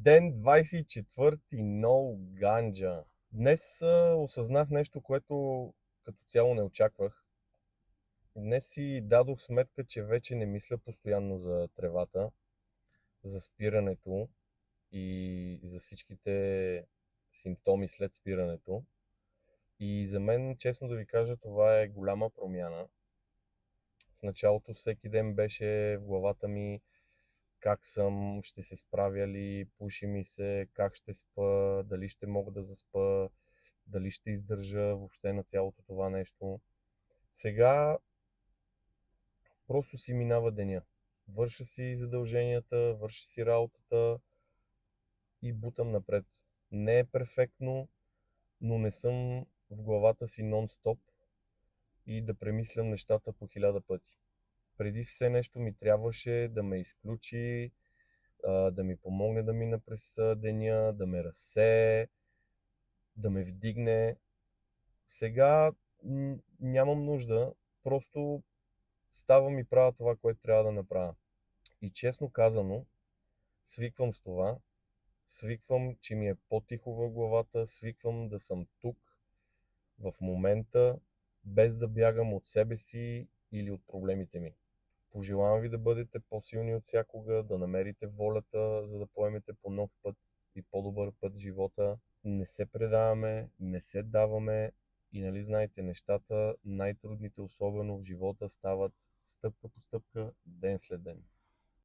Ден 24, ноу ганджа. Днес осъзнах нещо, което като цяло не очаквах. Днес си дадох сметка, че вече не мисля постоянно за тревата, за спирането и за всичките симптоми след спирането. И за мен, честно да ви кажа, това е голяма промяна. В началото всеки ден беше в главата ми как съм, ще се справя ли, пуши ми се, как ще спа, дали ще мога да заспа, дали ще издържа въобще на цялото това нещо. Сега просто си минава деня. Върша си задълженията, върша си работата и бутам напред. Не е перфектно, но не съм в главата си нон-стоп и да премислям нещата по 1000 пъти. Преди все нещо ми трябваше да ме изключи, да ми помогне да мина през деня, да ме разсее, да ме вдигне. Сега нямам нужда, просто ставам и правя това, което трябва да направя. И честно казано, свиквам с това, свиквам, че ми е по-тихо в главата, свиквам да съм тук, в момента, без да бягам от себе си или от проблемите ми. Пожелавам ви да бъдете по-силни от всякога, да намерите волята, за да поемете по нов път и по-добър път в живота. Не се предаваме, не се даваме и нали знаете, нещата, най-трудните особено в живота, стават стъпка по стъпка, ден след ден.